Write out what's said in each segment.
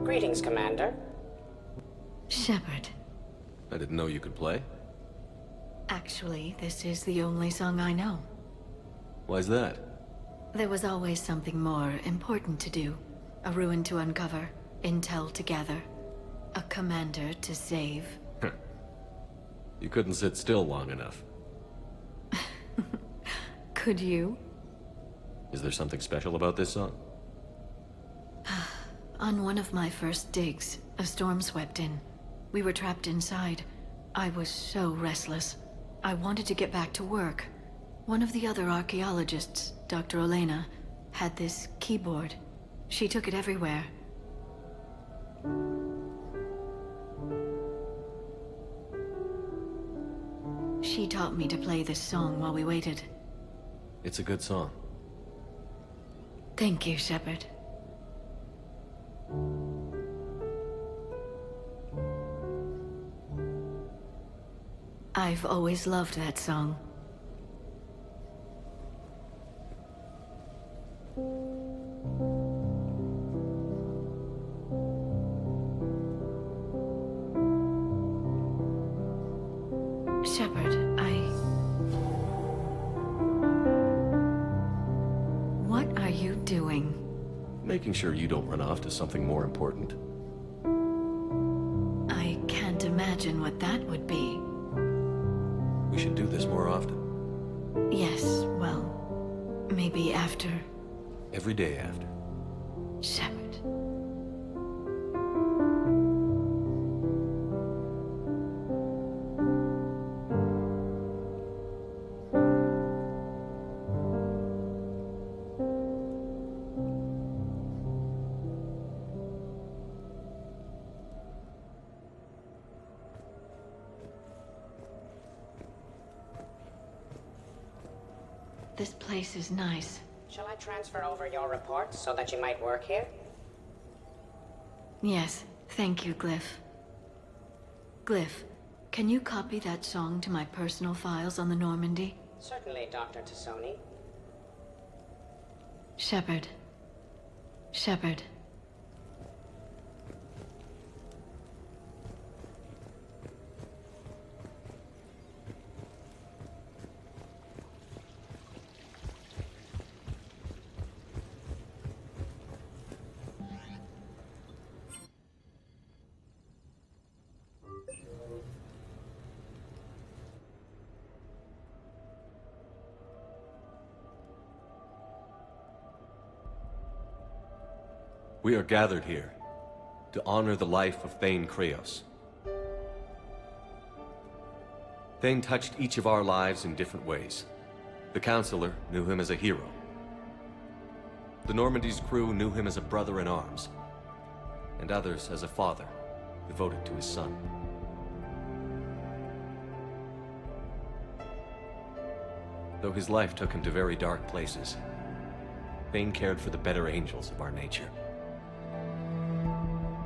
Greetings, Commander. Shepard. I didn't know you could play. Actually, this is the only song I know. Why's that? There was always something more important to do. A ruin to uncover, intel to gather, a commander to save. You couldn't sit still long enough. Could you? Is there something special about this song? On one of my first digs, a storm swept in. We were trapped inside. I was so restless. I wanted to get back to work. One of the other archaeologists, Dr. Elena, had this keyboard. She took it everywhere. She taught me to play this song while we waited. It's a good song. Thank you, Shepard. I've always loved that song. Shepard, What are you doing? Making sure you don't run off to something more important. I can't imagine what that would be. We should do this more often. Yes, well, maybe after. Every day after. Shepard. This place is nice. Shall I transfer over your reports so that you might work here? Yes, thank you, Glyph. Glyph, can you copy that song to my personal files on the Normandy? Certainly, Dr. Tassoni. Shepard. Shepard. We are gathered here to honor the life of Thane Kreos. Thane touched each of our lives in different ways. The Counselor knew him as a hero. The Normandy's crew knew him as a brother in arms, and others as a father devoted to his son. Though his life took him to very dark places, Thane cared for the better angels of our nature.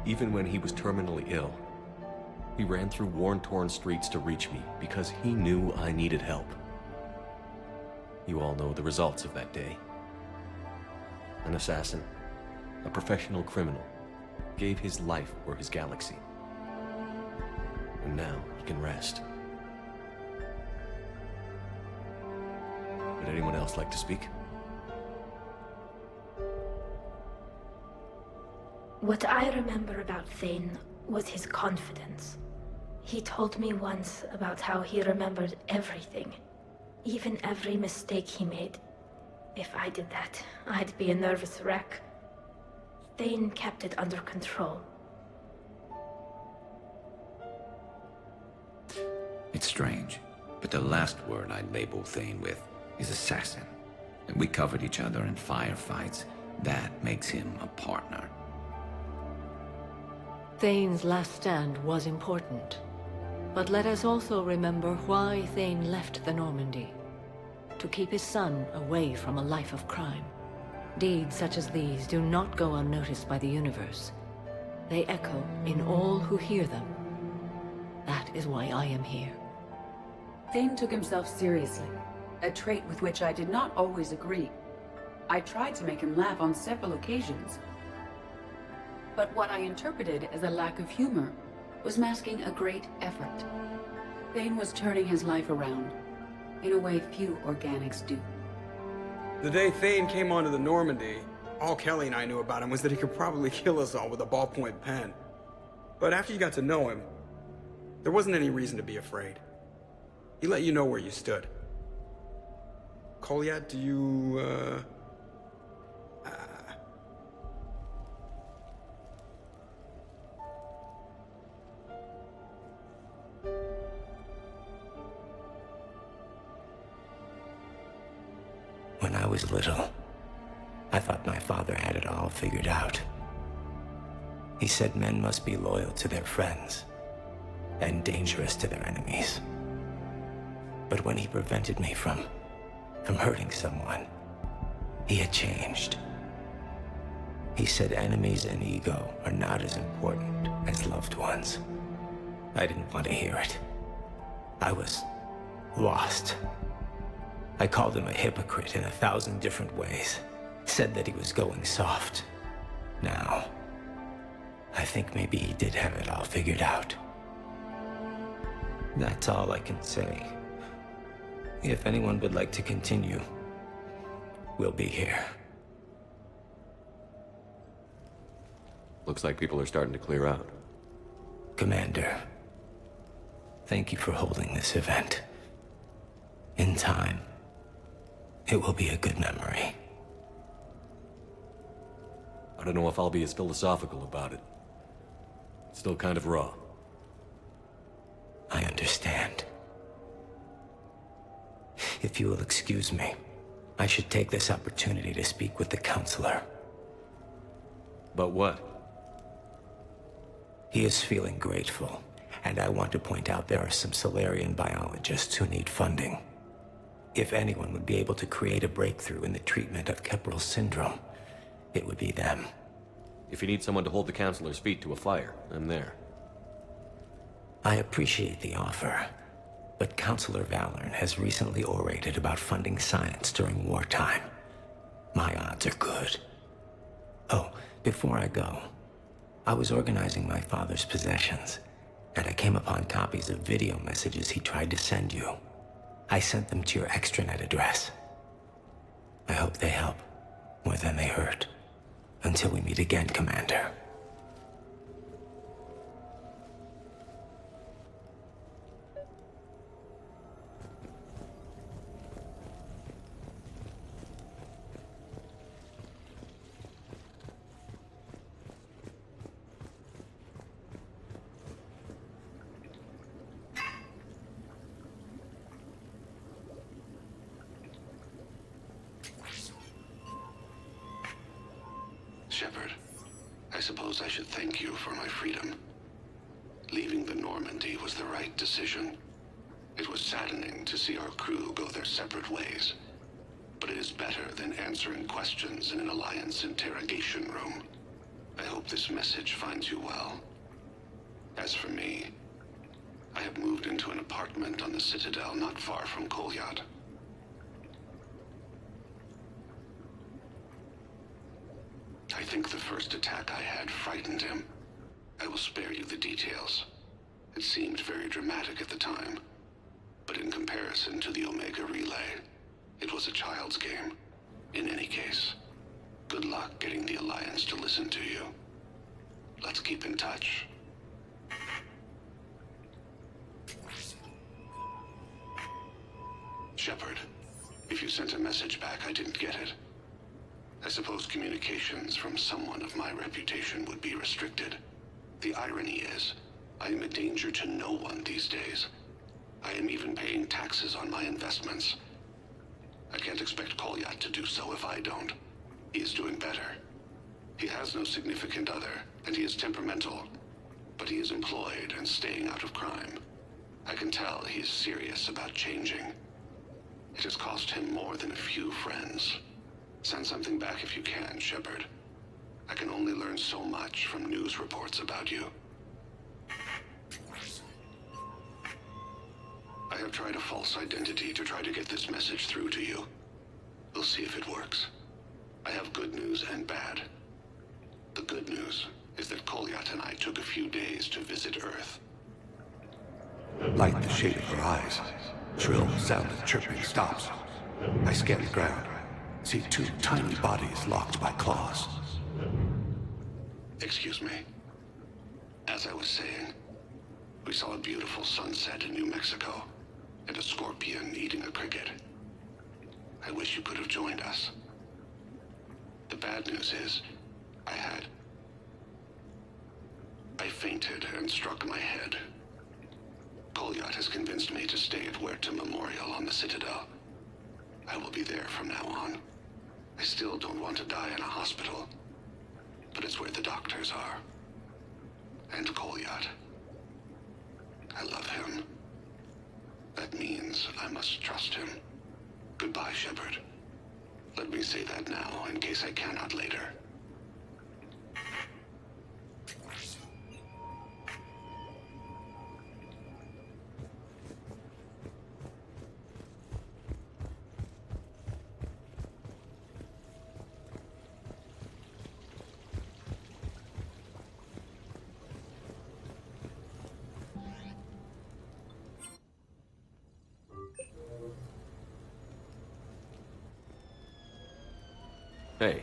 Even when he was terminally ill, he ran through worn-torn streets to reach me because he knew I needed help. You all know the results of that day. An assassin, a professional criminal, gave his life for his galaxy. And now he can rest. Would anyone else like to speak? What I remember about Thane was his confidence. He told me once about how he remembered everything, even every mistake he made. If I did that, I'd be a nervous wreck. Thane kept it under control. It's strange, but the last word I'd label Thane with is assassin. And we covered each other in firefights. That makes him a partner. Thane's last stand was important. But let us also remember why Thane left the Normandy. To keep his son away from a life of crime. Deeds such as these do not go unnoticed by the universe. They echo in all who hear them. That is why I am here. Thane took himself seriously, a trait with which I did not always agree. I tried to make him laugh on several occasions. But what I interpreted as a lack of humor was masking a great effort. Thane was turning his life around, in a way few organics do. The day Thane came onto the Normandy, all Kelly and I knew about him was that he could probably kill us all with a ballpoint pen. But after you got to know him, there wasn't any reason to be afraid. He let you know where you stood. Kolyat, do you, When I was little, I thought my father had it all figured out. He said men must be loyal to their friends and dangerous to their enemies. But when he prevented me from hurting someone, he had changed. He said enemies and ego are not as important as loved ones. I didn't want to hear it. I was lost. I called him a hypocrite in 1,000 different ways. Said that he was going soft. Now, I think maybe he did have it all figured out. That's all I can say. If anyone would like to continue, we'll be here. Looks like people are starting to clear out. Commander, thank you for holding this event. In time, it will be a good memory. I don't know if I'll be as philosophical about it. It's still kind of raw. I understand. If you will excuse me, I should take this opportunity to speak with the counselor. But what? He is feeling grateful, and I want to point out there are some Salarian biologists who need funding. If anyone would be able to create a breakthrough in the treatment of Kepral syndrome, it would be them. If you need someone to hold the counselor's feet to a fire, I'm there. I appreciate the offer, but Counselor Valorn has recently orated about funding science during wartime. My odds are good. Oh, before I go, I was organizing my father's possessions, and I came upon copies of video messages he tried to send you. I sent them to your extranet address. I hope they help more than they hurt. Until we meet again, Commander. Shepard, I suppose I should thank you for my freedom. Leaving the Normandy was the right decision. It was saddening to see our crew go their separate ways, but it is better than answering questions in an Alliance interrogation room. I hope this message finds you well. As for me, I have moved into an apartment on the Citadel not far from Kolyat. I think the first attack I had frightened him. I will spare you the details. It seemed very dramatic at the time, but in comparison to the Omega Relay, it was a child's game. In any case, good luck getting the Alliance to listen to you. Let's keep in touch. Shepard, if you sent a message back, I didn't get it. I suppose communications from someone of my reputation would be restricted. The irony is, I am a danger to no one these days. I am even paying taxes on my investments. I can't expect Kolyat to do so if I don't. He is doing better. He has no significant other, and he is temperamental. But he is employed and staying out of crime. I can tell he is serious about changing. It has cost him more than a few friends. Send something back if you can, Shepard. I can only learn so much from news reports about you. I have tried a false identity to try to get this message through to you. We'll see if it works. I have good news and bad. The good news is that Kolyat and I took a few days to visit Earth. Light the shape of her eyes. Shrill sound of chirping stops. I scan the ground. See two tiny bodies locked by claws. Excuse me. As I was saying, we saw a beautiful sunset in New Mexico, and a scorpion eating a cricket. I wish you could have joined us. The bad news is, I fainted and struck my head. Kolyat has convinced me to stay at Huerta Memorial on the Citadel. I will be there from now on. I still don't want to die in a hospital, but it's where the doctors are. And Kolyat. I love him. That means I must trust him. Goodbye, Shepard. Let me say that now, in case I cannot later. Hey,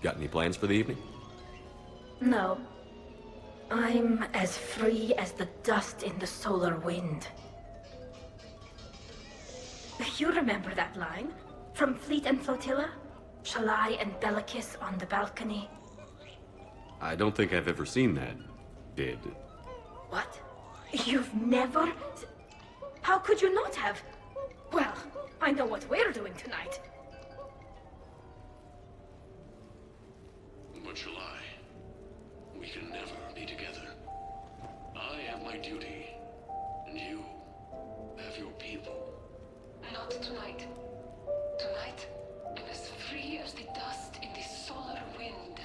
got any plans for the evening? No. I'm as free as the dust in the solar wind. You remember that line? From Fleet and Flotilla? Shalai and Bellicus on the balcony? I don't think I've ever seen that. Did... What? You've never... How could you not have? Well, I know what we're doing tonight. But Shalai, we can never be together. I have my duty, and you have your people. Not tonight. Tonight, I'm as free as the dust in the solar wind.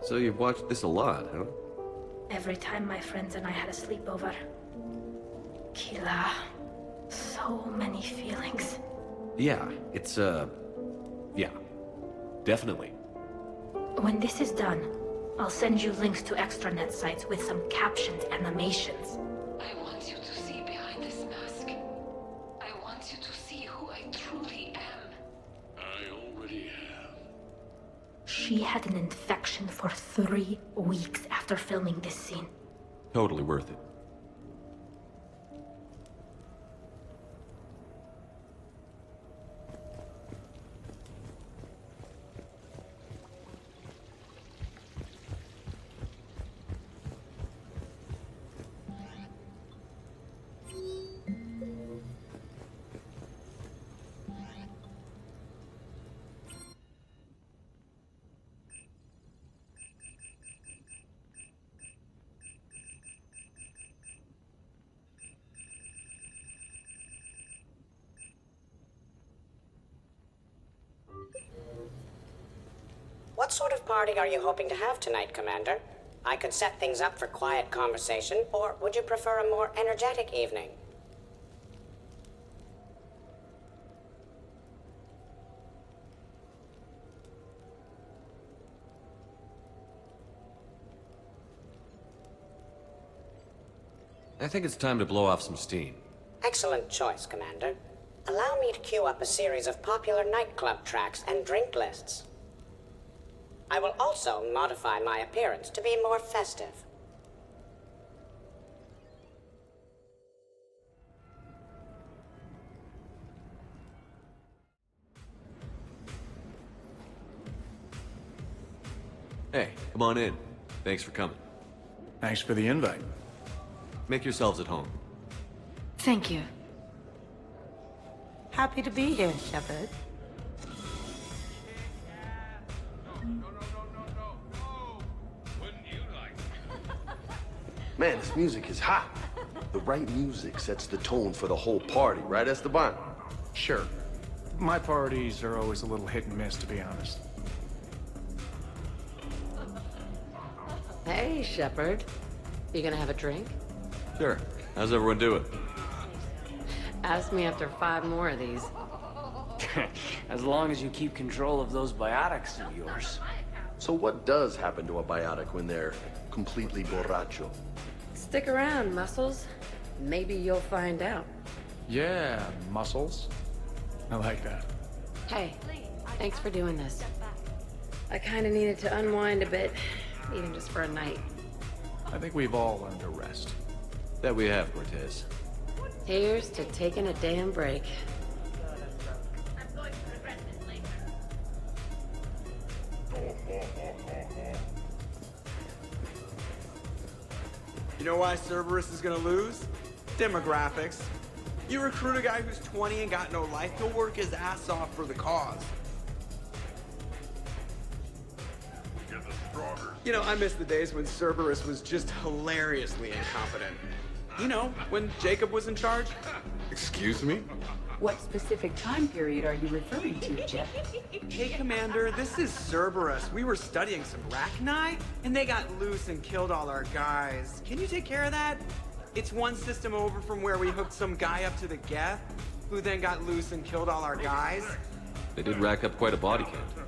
So you've watched this a lot, huh? Every time my friends and I had a sleepover. Kila. So many feelings. Yeah, it's, yeah. Definitely. When this is done, I'll send you links to extranet sites with some captioned animations. I want you to see behind this mask. I want you to see who I truly am. I already have. She had an infection for 3 weeks after filming this scene. Totally worth it. What sort of party are you hoping to have tonight, Commander? I could set things up for quiet conversation, or would you prefer a more energetic evening? I think it's time to blow off some steam. Excellent choice, Commander. Allow me to queue up a series of popular nightclub tracks and drink lists. I will also modify my appearance to be more festive. Hey, come on in. Thanks for coming. Thanks for the invite. Make yourselves at home. Thank you. Happy to be here, Shepard. Man, this music is hot. The right music sets the tone for the whole party, right, Esteban? Sure. My parties are always a little hit and miss, to be honest. Hey, Shepard. You gonna have a drink? Sure. How's everyone doing? Ask me after 5 more of these. As long as you keep control of those biotics of yours. So what does happen to a biotic when they're completely borracho? Stick around, Muscles. Maybe you'll find out. Yeah, muscles. I like that. Hey, thanks for doing this. I kinda needed to unwind a bit, even just for a night. I think we've all learned to rest. That we have, Cortez. Here's to taking a damn break. You know why Cerberus is gonna lose? Demographics. You recruit a guy who's 20 and got no life, he'll work his ass off for the cause. You know, I miss the days when Cerberus was just hilariously incompetent. You know, when Jacob was in charge? Excuse me? What specific time period are you referring to, Jeff? Hey, Commander, this is Cerberus. We were studying some Rachni, and they got loose and killed all our guys. Can you take care of that? It's one system over from where we hooked some guy up to the Geth, who then got loose and killed all our guys. They did rack up quite a body count.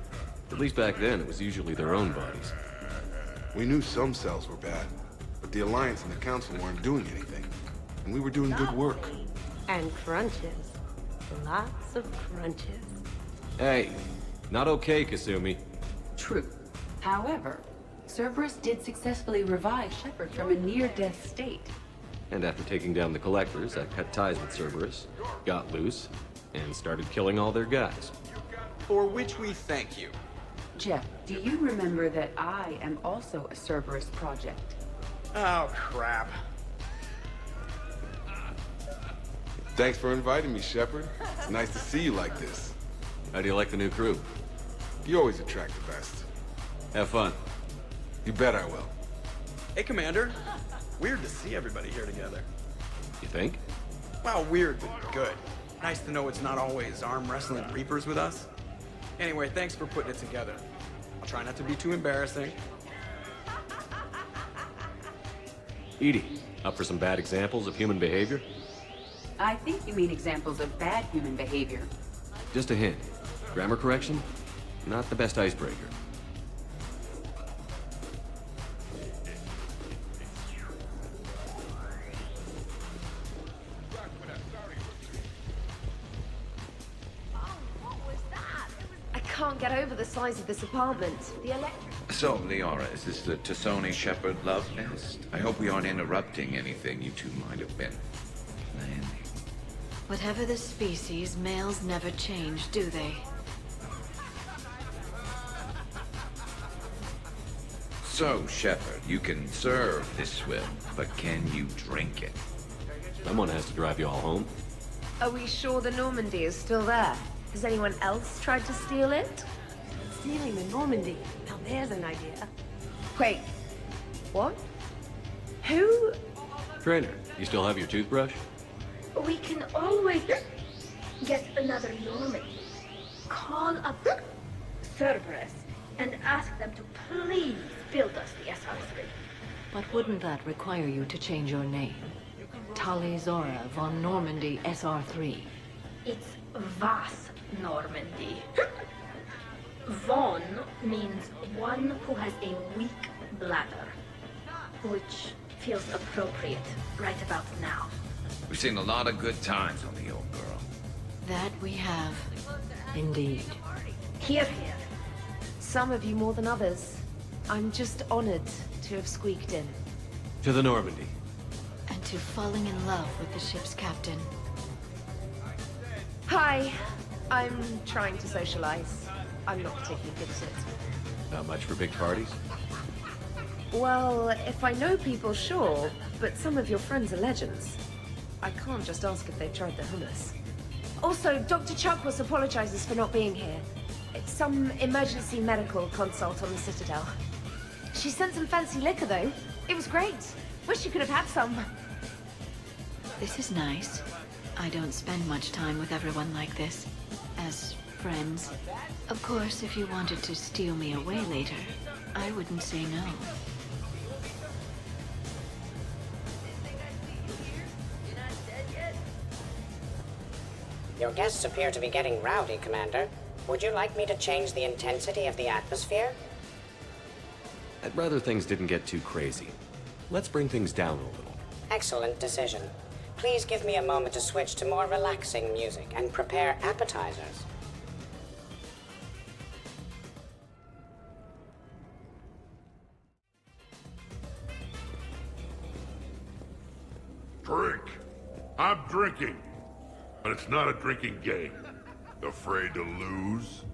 At least back then, it was usually their own bodies. We knew some cells were bad, but the Alliance and the Council weren't doing anything. And we were doing good work. And crunches. Lots of crunches. Hey, not okay, Kasumi. True. However, Cerberus did successfully revive Shepard from a near-death state. And after taking down the Collectors, I cut ties with Cerberus, got loose, and started killing all their guys. For which we thank you. Jeff, do you remember that I am also a Cerberus project? Oh, crap. Thanks for inviting me, Shepard. It's nice to see you like this. How do you like the new crew? You always attract the best. Have fun. You bet I will. Hey, Commander. Weird to see everybody here together. You think? Well, weird, but good. Nice to know it's not always arm wrestling Reapers with us. Anyway, thanks for putting it together. I'll try not to be too embarrassing. EDI, up for some bad examples of human behavior? I think you mean examples of bad human behavior. Just a hint. Grammar correction? Not the best icebreaker. I can't get over the size of this apartment. The electric... So, Liara, is this the Tassoni Shepard love nest? I hope we aren't interrupting anything you two might have been planning. Whatever the species, males never change, do they? So, Shepard, you can serve this swill, but can you drink it? Someone has to drive you all home. Are we sure the Normandy is still there? Has anyone else tried to steal it? Stealing the Normandy? Now there's an idea. Wait. What? Who? Trainer, you still have your toothbrush? We can always get another Normandy. Call up Cerberus and ask them to please build us the SR3. But wouldn't that require you to change your name? Tali Zora von Normandy SR3. It's Vas Normandy. Von means one who has a weak bladder, which feels appropriate right about now. We've seen a lot of good times on the old girl. That we have. Indeed. Here, here. Some of you more than others. I'm just honored to have squeaked in. To the Normandy. And to falling in love with the ship's captain. Hi. I'm trying to socialize. I'm not particularly good at it. Not much for big parties? Well, if I know people, sure. But some of your friends are legends. I can't just ask if they've tried the hummus. Also, Dr. Chuckwas apologizes for not being here. It's some emergency medical consult on the Citadel. She sent some fancy liquor, though. It was great. Wish you could have had some. This is nice. I don't spend much time with everyone like this. As friends. Of course, if you wanted to steal me away later, I wouldn't say no. Your guests appear to be getting rowdy, Commander. Would you like me to change the intensity of the atmosphere? I'd rather things didn't get too crazy. Let's bring things down a little. Excellent decision. Please give me a moment to switch to more relaxing music and prepare appetizers. Drink. I'm drinking. But it's not a drinking game. Afraid to lose?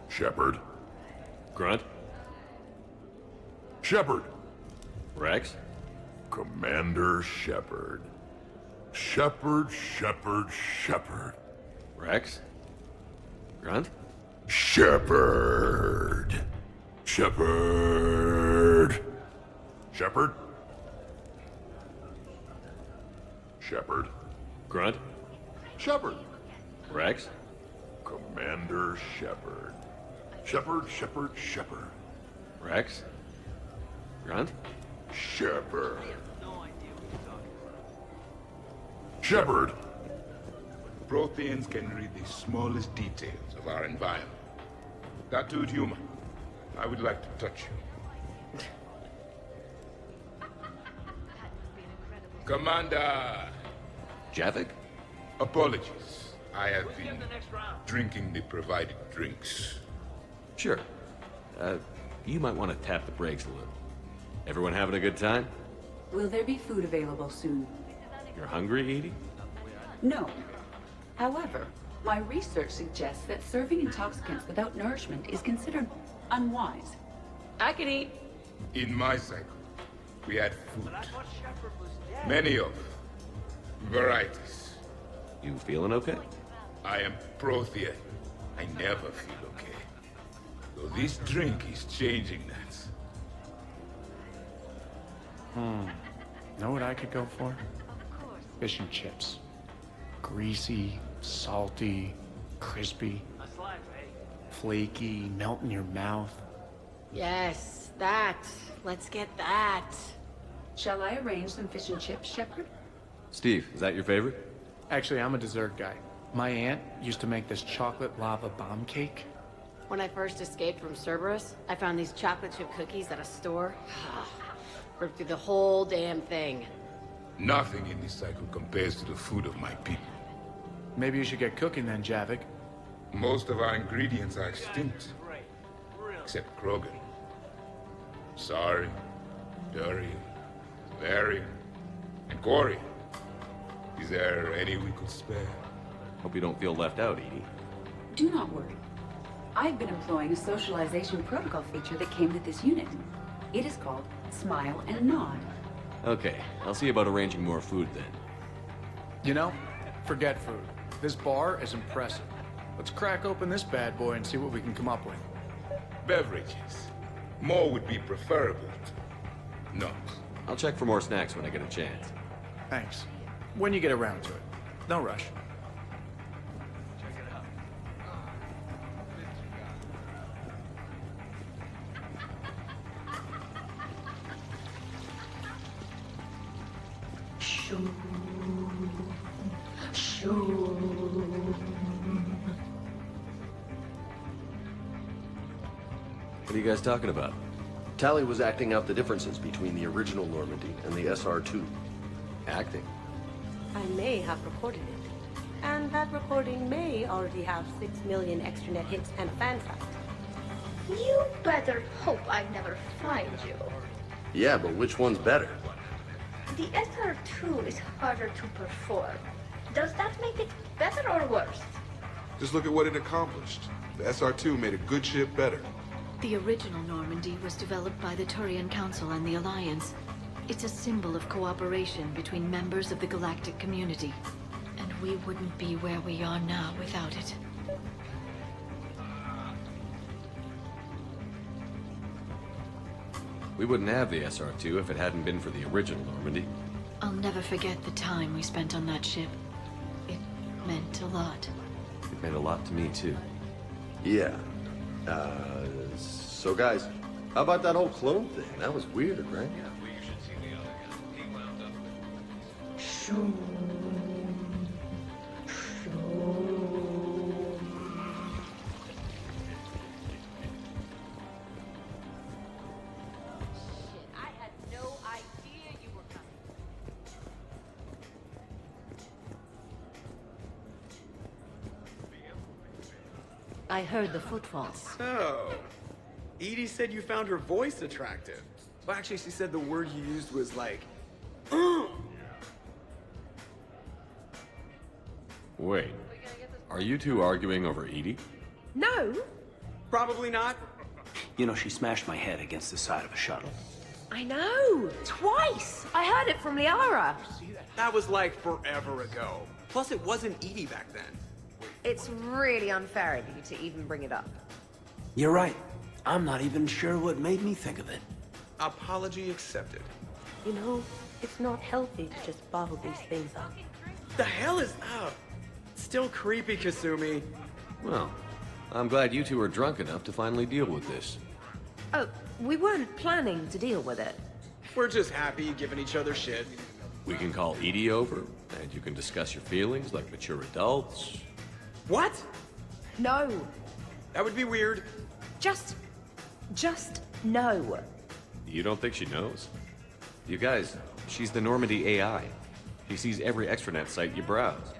Shepard. Grunt. Shepard. Rex. Commander Shepard. Shepard. Rex. Grunt. Shepard. Shepard. Grunt. Shepard. Rex. Commander Shepard. Shepard. Rex. Grunt. Shepard. Protheans can read the smallest details of our environment. Tattooed human, I would like to touch you. Commander! Javik? Apologies. I have been drinking the provided drinks. Sure. You might want to tap the brakes a little. Everyone having a good time? Will there be food available soon? You're hungry, Edie? No. However, my research suggests that serving intoxicants without nourishment is considered unwise. I can eat. In my cycle, we had food. Many of varieties. You feeling okay? I am Prothean. I never feel okay. Though this drink is changing that. Know what I could go for? Fish and chips. Greasy, salty, crispy, flaky, melt in your mouth. Yes, that. Let's get that. Shall I arrange some fish and chips, Shepard? Steve, is that your favorite? Actually, I'm a dessert guy. My aunt used to make this chocolate lava bomb cake. When I first escaped from Cerberus, I found these chocolate chip cookies at a store. Ripped through the whole damn thing. Nothing in this cycle compares to the food of my people. Maybe you should get cooking then, Javik. Most of our ingredients are extinct. Except Krogan. Sorry, Durian, Varian, and Corian. Is there any we could spare? Hope you don't feel left out, Edie. Do not worry. I've been employing a socialization protocol feature that came with this unit. It is called Smile and Nod. Okay, I'll see about arranging more food then. You know, forget food. This bar is impressive. Let's crack open this bad boy and see what we can come up with. Beverages. More would be preferable. No. I'll check for more snacks when I get a chance. Thanks. When you get around to it. No rush. What are you guys talking about? Tali was acting out the differences between the original Normandy and the SR-2. Acting? I may have recorded it. And that recording may already have 6 million extranet hits and a fan fact. You better hope I never find you. Yeah, but which one's better? The SR-2 is harder to perform. Does that make it better or worse? Just look at what it accomplished. The SR-2 made a good ship better. The original Normandy was developed by the Turian Council and the Alliance. It's a symbol of cooperation between members of the galactic community. And we wouldn't be where we are now without it. We wouldn't have the SR-2 if it hadn't been for the original Normandy. I'll never forget the time we spent on that ship. It meant a lot. It meant a lot to me, too. Yeah. So guys, how about that whole clone thing? That was weird, right? I had no idea you were coming. I heard the footfalls. Oh. Edie said you found her voice attractive. Well, actually, she said the word you used was like, Wait, are you two arguing over Edie? No. Probably not. You know, she smashed my head against the side of a shuttle. I know. Twice. I heard it from Liara. That was like forever ago. Plus, it wasn't Edie back then. It's really unfair of you to even bring it up. You're right. I'm not even sure what made me think of it. Apology accepted. You know, it's not healthy to just bottle these things up. The hell is up? Still creepy, Kasumi. Well, I'm glad you two are drunk enough to finally deal with this. Oh, we weren't planning to deal with it. We're just happy giving each other shit. We can call Edie over, and you can discuss your feelings like mature adults. What? No. That would be weird. Just no. You don't think she knows? You guys, she's the Normandy AI. She sees every extranet site you browse.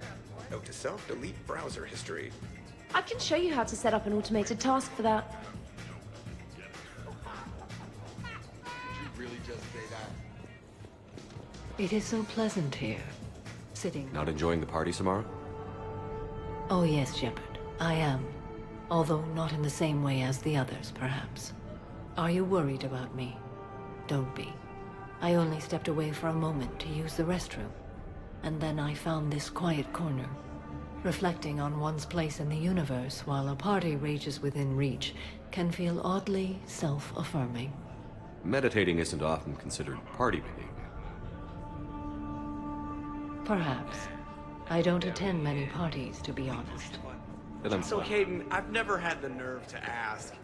Note to self, delete browser history. I can show you how to set up an automated task for that. Did you really just say that? It is so pleasant here, sitting. Not enjoying the party, Samara? Oh yes, Shepard, I am. Although not in the same way as the others, perhaps. Are you worried about me? Don't be. I only stepped away for a moment to use the restroom. And then I found this quiet corner. Reflecting on one's place in the universe while a party rages within reach can feel oddly self-affirming. Meditating isn't often considered party behavior. Perhaps. I don't attend many parties, to be honest. Then I'm So, fine. Hayden, I've never had the nerve to ask.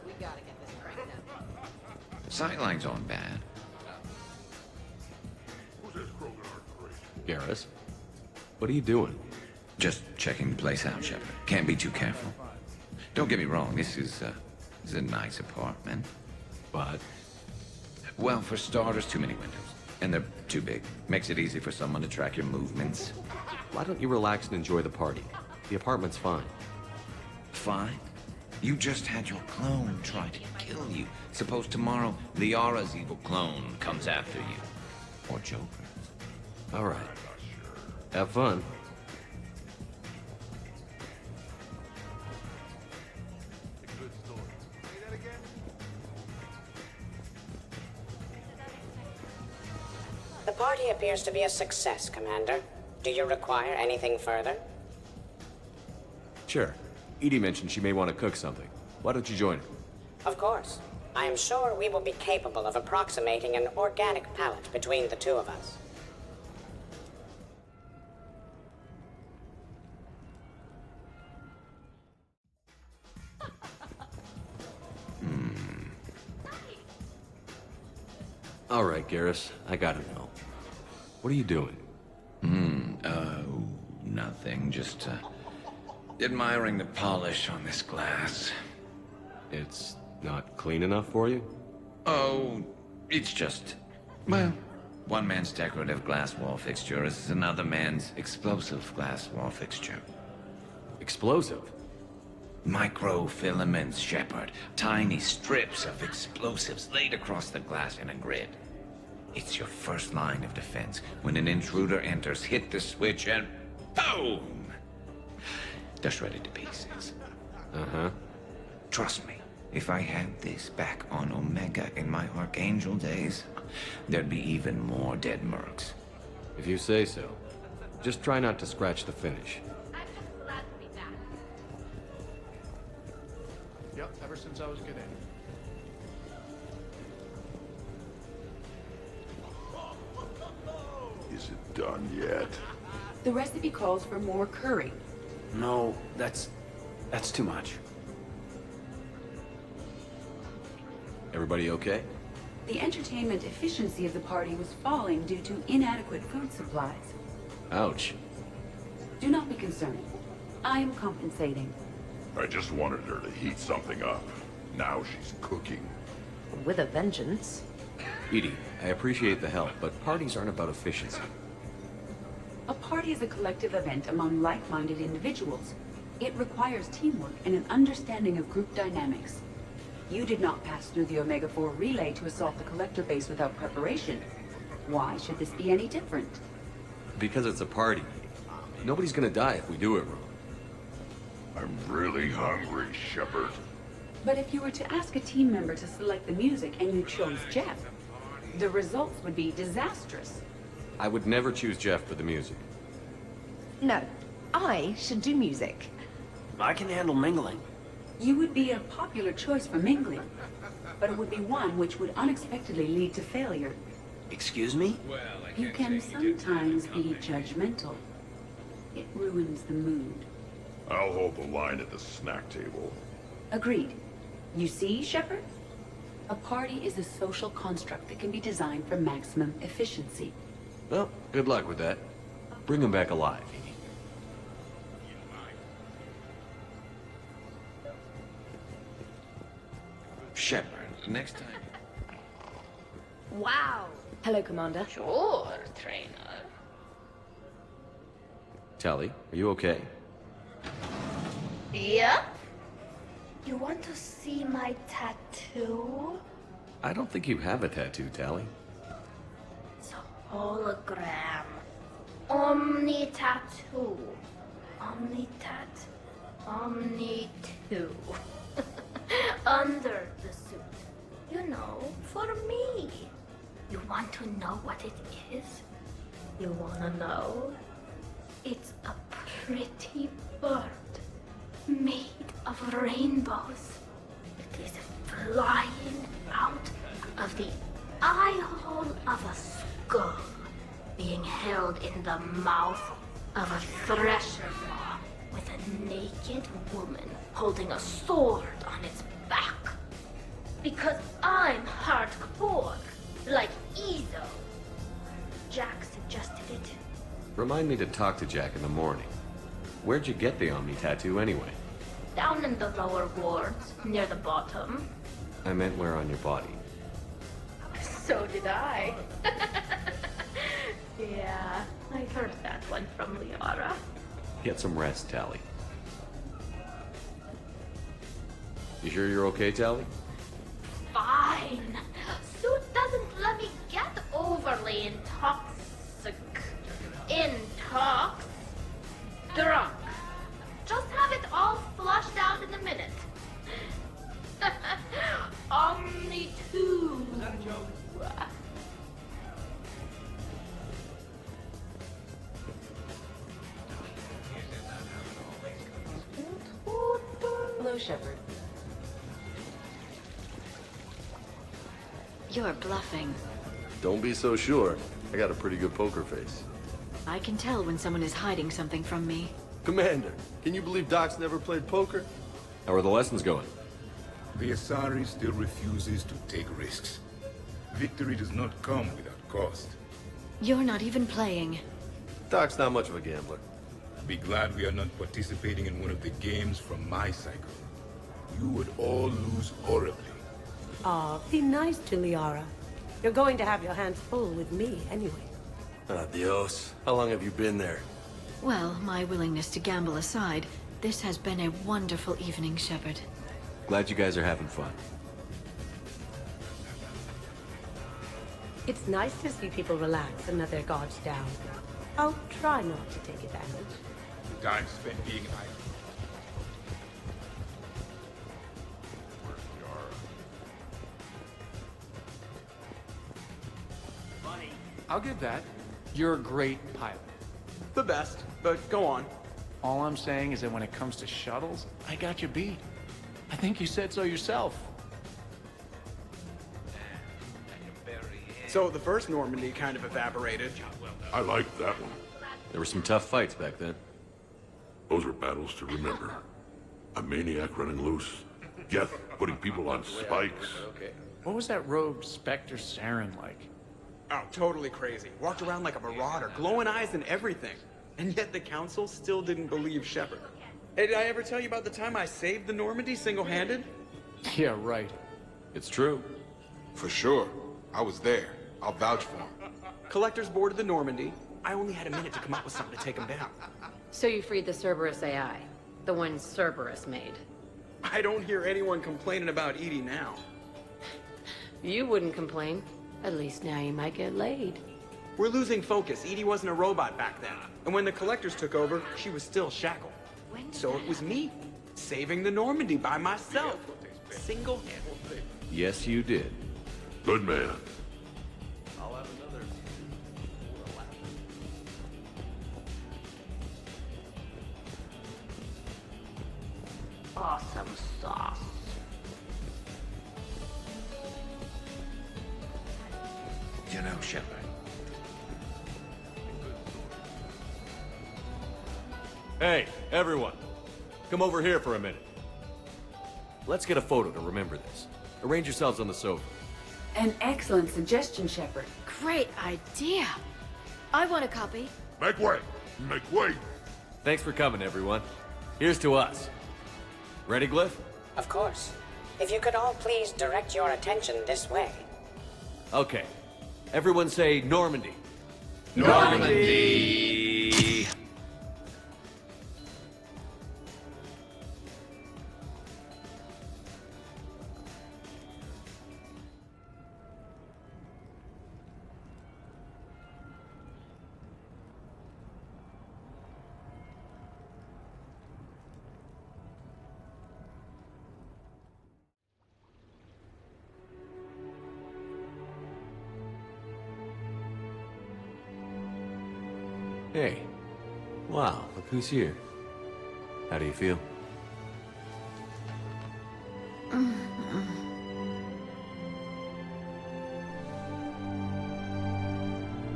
We gotta get this cranked up. Sightlines aren't bad. Garrus, what are you doing? Just checking the place out, Shepard. Can't be too careful. Don't get me wrong, this is a nice apartment. But? Well, for starters, too many windows. And they're too big. Makes it easy for someone to track your movements. Why don't you relax and enjoy the party? The apartment's fine. Fine? You just had your clone try to kill you. Suppose tomorrow Liara's evil clone comes after you. Or Joker. All right. Have fun. The party appears to be a success, Commander. Do you require anything further? Sure. Edie mentioned she may want to cook something. Why don't you join her? Of course. I am sure we will be capable of approximating an organic palate between the two of us. All right, Garrus. I gotta know. What are you doing? Nothing. Just, admiring the polish on this glass. It's not clean enough for you? Oh, it's just... Well, one man's decorative glass wall fixture is another man's explosive glass wall fixture. Explosive? Microfilaments, Shepard. Tiny strips of explosives laid across the glass in a grid. It's your first line of defense. When an intruder enters, hit the switch and... boom! They're shredded to pieces. Uh-huh. Trust me, if I had this back on Omega in my Archangel days, there'd be even more dead mercs. If you say so. Just try not to scratch the finish. Yep, ever since I was a kid. Is it done yet? The recipe calls for more curry. No, that's too much. Everybody okay? The entertainment efficiency of the party was falling due to inadequate food supplies. Ouch. Do not be concerned. I am compensating. I just wanted her to heat something up. Now she's cooking. With a vengeance. Edie, I appreciate the help, but parties aren't about efficiency. A party is a collective event among like-minded individuals. It requires teamwork and an understanding of group dynamics. You did not pass through the Omega-4 relay to assault the Collector base without preparation. Why should this be any different? Because it's a party. Nobody's gonna die if we do it wrong. I'm really hungry, Shepard. But if you were to ask a team member to select the music and you chose Jeff, the results would be disastrous. I would never choose Jeff for the music. No, I should do music. I can handle mingling. You would be a popular choice for mingling, but it would be one which would unexpectedly lead to failure. Excuse me? You can sometimes be judgmental. It ruins the mood. I'll hold the line at the snack table. Agreed. You see, Shepard? A party is a social construct that can be designed for maximum efficiency. Well, good luck with that. Bring him back alive, Edie. Shepard, next time. Wow. Hello, Commander. Sure, trainer. Tali, are you okay? Yep. You want to see my tattoo? I don't think you have a tattoo, Tali. It's a hologram. Omni tattoo. Omni tat. Omni 2. Under the suit. You know, for me. You want to know what it is? You wanna know? It's a pretty bird. Made of rainbows. It is flying out of the eye hole of a skull, being held in the mouth of a thresher maw with a naked woman holding a sword on its back. Because I'm hardcore, like Ezo. Jack suggested it. Remind me to talk to Jack in the morning. Where'd you get the Omni tattoo anyway? Down in the lower wards, near the bottom. I meant where on your body. So did I. Yeah, I heard that one from Liara. Get some rest, Tali. You sure you're okay, Tali? Fine. Suit doesn't let me get overly intoxic. Drunk. Just have it all flushed out in a minute. Omni 2. Is that a joke? Hello, Shepard. You're bluffing. Don't be so sure. I got a pretty good poker face. I can tell when someone is hiding something from me. Commander, can you believe Doc's never played poker? How are the lessons going? The Asari still refuses to take risks. Victory does not come without cost. You're not even playing. Doc's not much of a gambler. Be glad we are not participating in one of the games from my cycle. You would all lose horribly. Aw, be nice to Liara. You're going to have your hands full with me anyway. Adios. How long have you been there? Well, my willingness to gamble aside, this has been a wonderful evening, Shepard. Glad you guys are having fun. It's nice to see people relax and let their guards down. I'll try not to take advantage. The time spent being idle. I'll give that. You're a great pilot. The best, but go on. All I'm saying is that when it comes to shuttles, I got you beat. I think you said so yourself. So the first Normandy kind of evaporated. I liked that one. There were some tough fights back then. Those are battles to remember. A maniac running loose. Geth putting people on spikes. What was that rogue Spectre Saren like? Oh, totally crazy. Walked around like a marauder, glowing eyes and everything. And yet the council still didn't believe Shepard. Hey, did I ever tell you about the time I saved the Normandy single-handed? Yeah, right. It's true. For sure. I was there. I'll vouch for him. Collectors boarded the Normandy. I only had a minute to come up with something to take them down. So you freed the Cerberus AI, the one Cerberus made. I don't hear anyone complaining about Edie now. You wouldn't complain. At least now you might get laid. We're losing focus. Edie wasn't a robot back then. And when the Collectors took over, she was still shackled. So it was me, saving the Normandy by myself. Single-handedly. Yes, you did. Good man. I'll have another. Awesome sauce. You know, Shepard, Hey, everyone. Come over here for a minute. Let's get a photo to remember this. Arrange yourselves on the sofa. An excellent suggestion, Shepard. Great idea. I want a copy. Make way! Make way! Thanks for coming, everyone. Here's to us. Ready, Glyph? Of course. If you could all please direct your attention this way. Okay. Everyone say Normandy. Normandy! Hey. Wow, look who's here. How do you feel?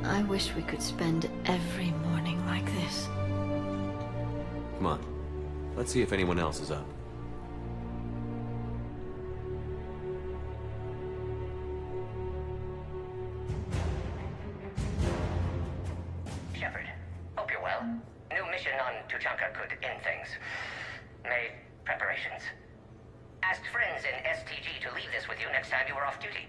I wish we could spend every morning like this. Come on. Let's see if anyone else is up. Shepard, hope you're well. New mission on Tuchanka could end things. Made preparations. Asked friends in STG to leave this with you next time you were off duty.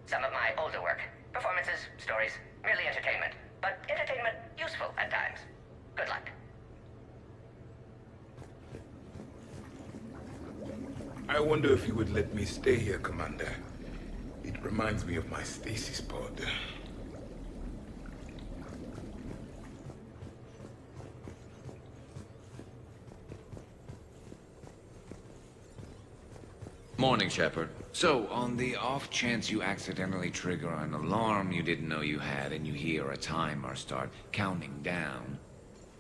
Some of my older work. Performances, stories, merely entertainment. But entertainment useful at times. Good luck. I wonder if you would let me stay here, Commander. It reminds me of my stasis pod. Morning, Shepard. So, on the off chance you accidentally trigger an alarm you didn't know you had and you hear a timer start counting down,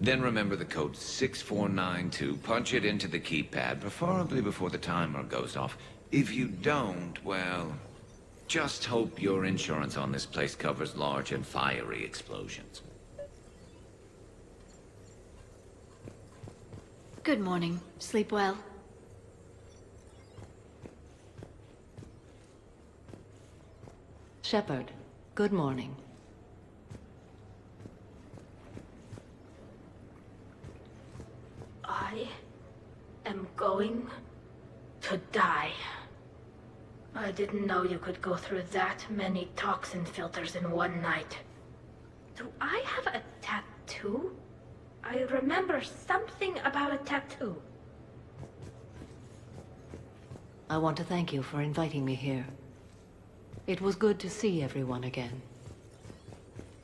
then remember the code 6492, punch it into the keypad, preferably before the timer goes off. If you don't, well, just hope your insurance on this place covers large and fiery explosions. Good morning. Sleep well. Shepard, good morning. I am going to die. I didn't know you could go through that many toxin filters in one night. Do I have a tattoo? I remember something about a tattoo. I want to thank you for inviting me here. It was good to see everyone again.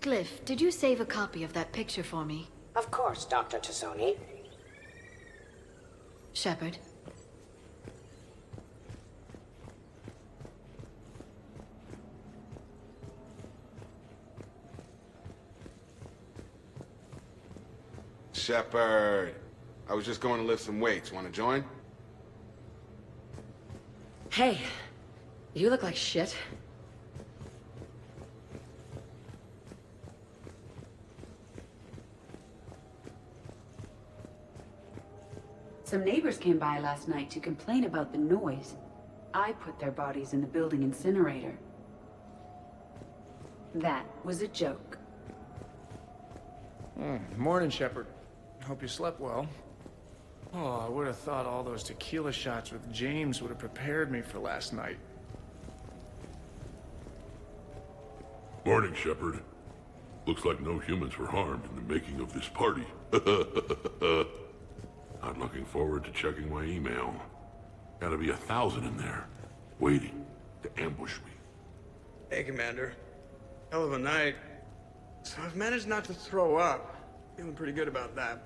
Glyph, did you save a copy of that picture for me? Of course, Dr. Tassoni. Shepard. Shepard, I was just going to lift some weights. Want to join? Hey, you look like shit. Some neighbors came by last night to complain about the noise. I put their bodies in the building incinerator. That was a joke. Morning, Shepard. Hope you slept well. Oh, I would have thought all those tequila shots with James would have prepared me for last night. Morning, Shepard. Looks like no humans were harmed in the making of this party. I'm looking forward to checking my email. Gotta be 1,000 in there, waiting to ambush me. Hey, Commander. Hell of a night. So I've managed not to throw up. Feeling pretty good about that.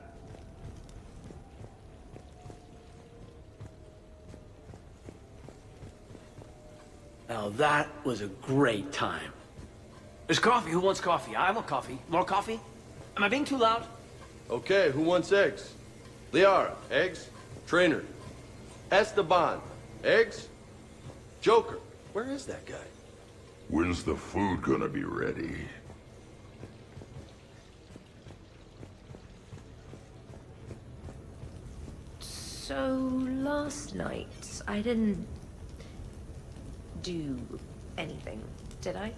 Now that was a great time. There's coffee. Who wants coffee? I want coffee. More coffee? Am I being too loud? Okay, who wants eggs? Liara, eggs? Trainer. Esteban, eggs? Joker, where is that guy? When's the food gonna be ready? So, last night, I didn't do anything, did I?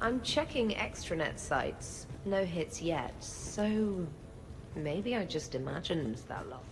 I'm checking extranet sites. No hits yet, so maybe I just imagined that lot.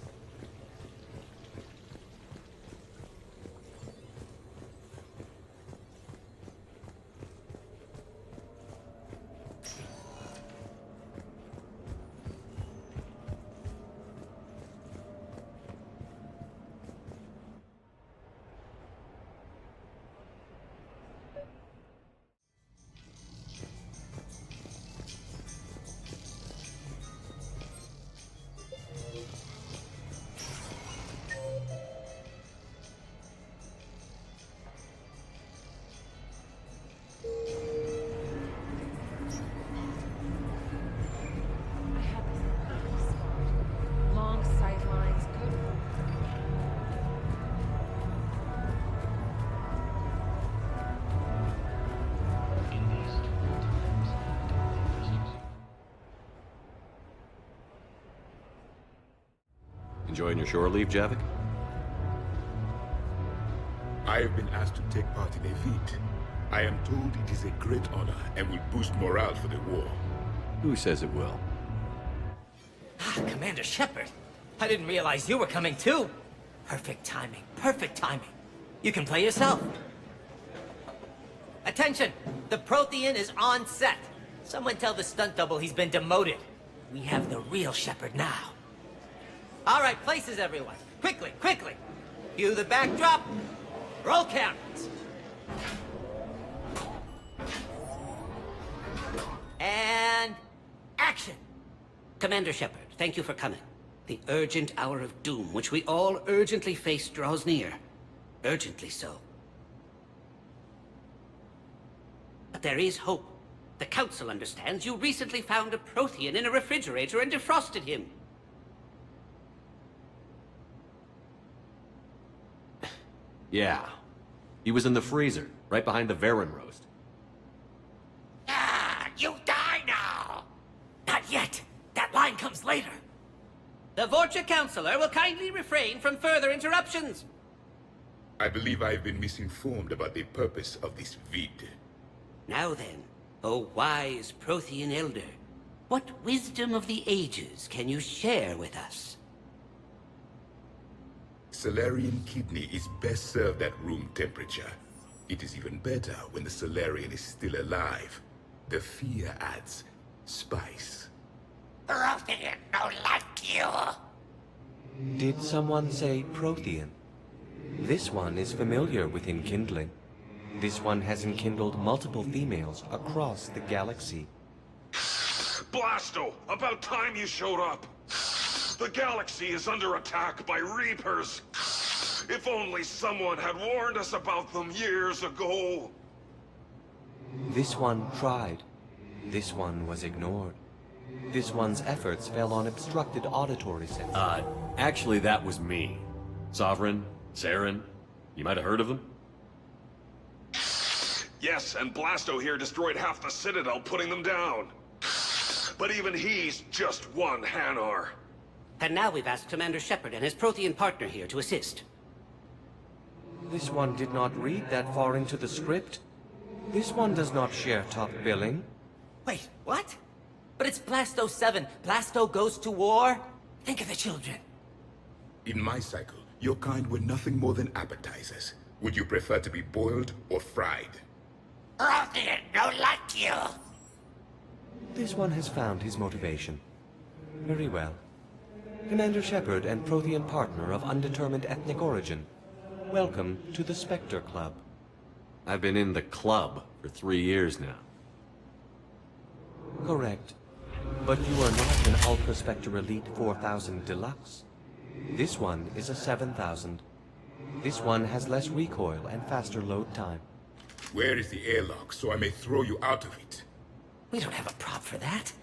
Long sightlines, good. Enjoying your shore leave, Javik? I have been asked to take part in a feat. I am told it is a great honor and will boost morale for the war. Who says it will? Commander Shepard, I didn't realize you were coming too. Perfect timing, perfect timing. You can play yourself. Attention, the Prothean is on set. Someone tell the stunt double he's been demoted. We have the real Shepard now. All right, places everyone. Quickly, quickly. Cue the backdrop. Roll cameras. And action. Commander Shepard, thank you for coming. The urgent hour of doom, which we all urgently face, draws near. Urgently so. But there is hope. The Council understands you recently found a Prothean in a refrigerator and defrosted him. Yeah. He was in the freezer, right behind the Varen roast. Ah, you die now. Not yet. That line comes later. The Vorcha Councilor will kindly refrain from further interruptions. I believe I have been misinformed about the purpose of this vid. Now then, O wise Prothean Elder, what wisdom of the ages can you share with us? Salarian kidney is best served at room temperature. It is even better when the Salarian is still alive. The fear adds spice. Prothean no like you. Did someone say Prothean? This one is familiar with enkindling. This one has enkindled multiple females across the galaxy. Blasto, about time you showed up. The galaxy is under attack by Reapers. If only someone had warned us about them years ago. This one tried. This one was ignored. This one's efforts fell on obstructed auditory senses. Actually, that was me. Sovereign, Saren, you might have heard of them? Yes, and Blasto here destroyed half the Citadel, putting them down. But even he's just one Hanar. And now we've asked Commander Shepard and his Prothean partner here to assist. This one did not read that far into the script. This one does not share top billing. Wait, what? But it's Blasto 7. Blasto goes to war? Think of the children. In my cycle, your kind were nothing more than appetizers. Would you prefer to be boiled or fried? Prothean, no like you. This one has found his motivation. Very well. Commander Shepard and Prothean partner of undetermined ethnic origin. Welcome to the Spectre Club. I've been in the club for 3 years now. Correct. But you are not an Ultra Spectre Elite 4000 Deluxe. This one is a 7000. This one has less recoil and faster load time. Where is the airlock so I may throw you out of it? We don't have a prop for that.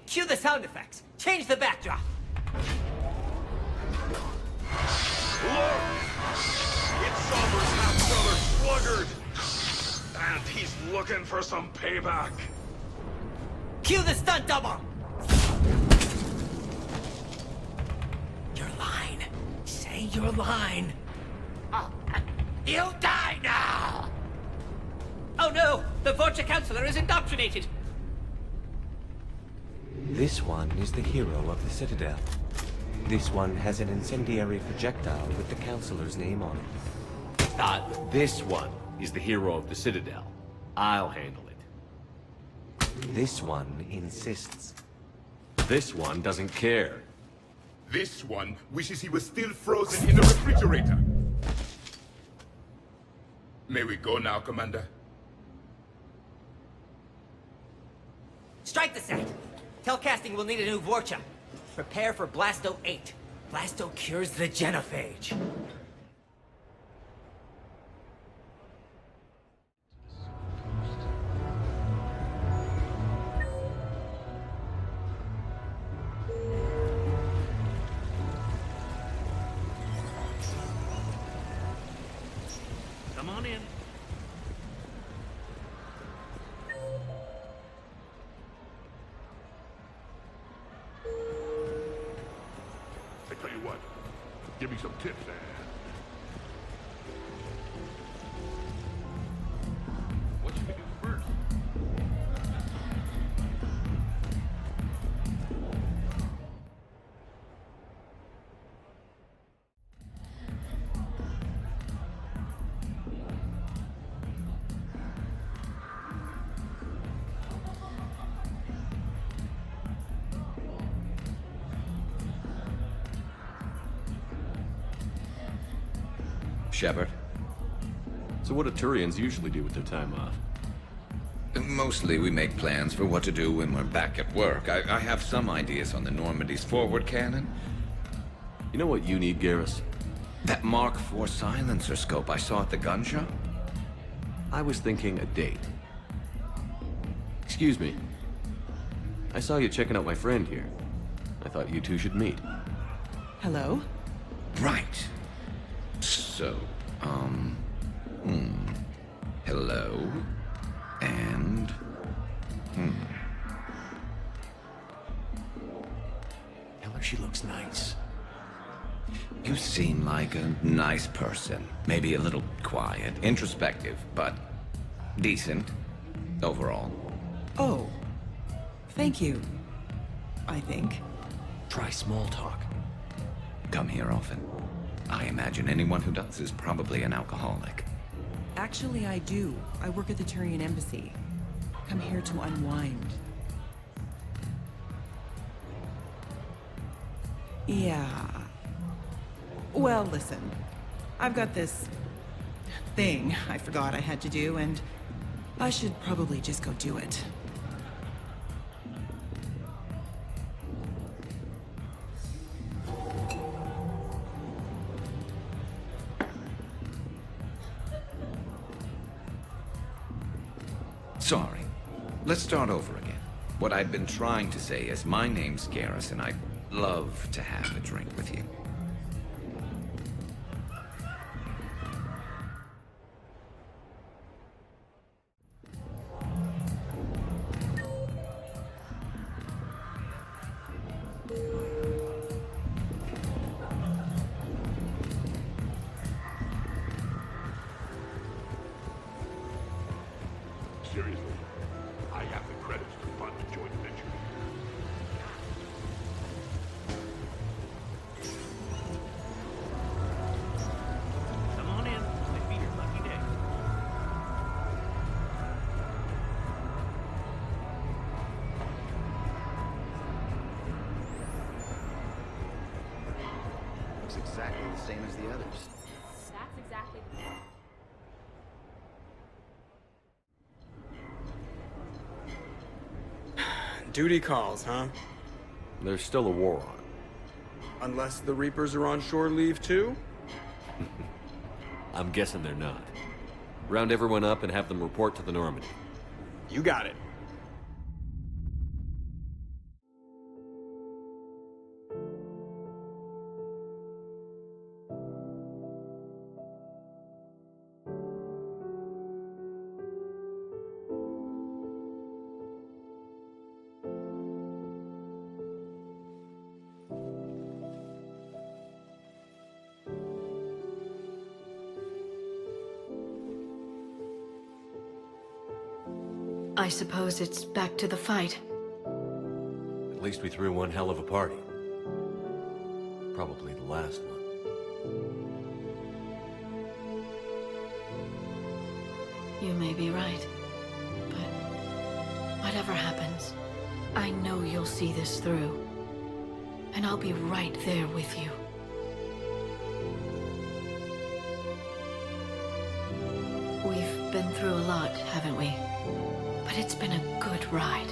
Cue the sound effects. Change the backdrop. Look! It's Somber's half-brother Sluggard! And he's looking for some payback. Cue the stunt double! Your line. Say your line. You die now! Oh no! The Vorcha Counselor is indoctrinated! This one is the hero of the Citadel. This one has an incendiary projectile with the Counselor's name on it. This one is the hero of the Citadel. I'll handle it. This one insists. This one doesn't care. This one wishes he was still frozen in the refrigerator. May we go now, Commander? Strike the set! Telcasting will need a new Vorcha. Prepare for Blasto 8. Blasto cures the genophage. Come on in. I tell you what, give me some tips, man. What should we do first? Shepard? So what do Turians usually do with their time off? Mostly we make plans for what to do when we're back at work. I have some ideas on the Normandy's forward cannon. You know what you need, Garrus? That Mark IV silencer scope I saw at the gun show? I was thinking a date. Excuse me. I saw you checking out my friend here. I thought you two should meet. Hello? Right. So, hello, and, Tell her she looks nice. You seem like a nice person. Maybe a little quiet, introspective, but decent, overall. Oh. Thank you. I think. Try small talk. Come here often. I imagine anyone who does is probably an alcoholic. Actually, I do. I work at the Turian Embassy. Come here to unwind. Yeah. Well, listen. I've got this thing I forgot I had to do, and I should probably just go do it. Sorry. Let's start over again. What I'd been trying to say is my name's Garrus, and I'd love to have a drink with you. looks exactly the same as the others. That's exactly the point. Duty calls, huh? There's still a war on. Unless the Reapers are on shore leave too? I'm guessing they're not. Round everyone up and have them report to the Normandy. You got it. I suppose it's back to the fight. At least we threw one hell of a party. Probably the last one. You may be right. But whatever happens, I know you'll see this through. And I'll be right there with you. We've been through a lot, haven't we? But it's been a good ride.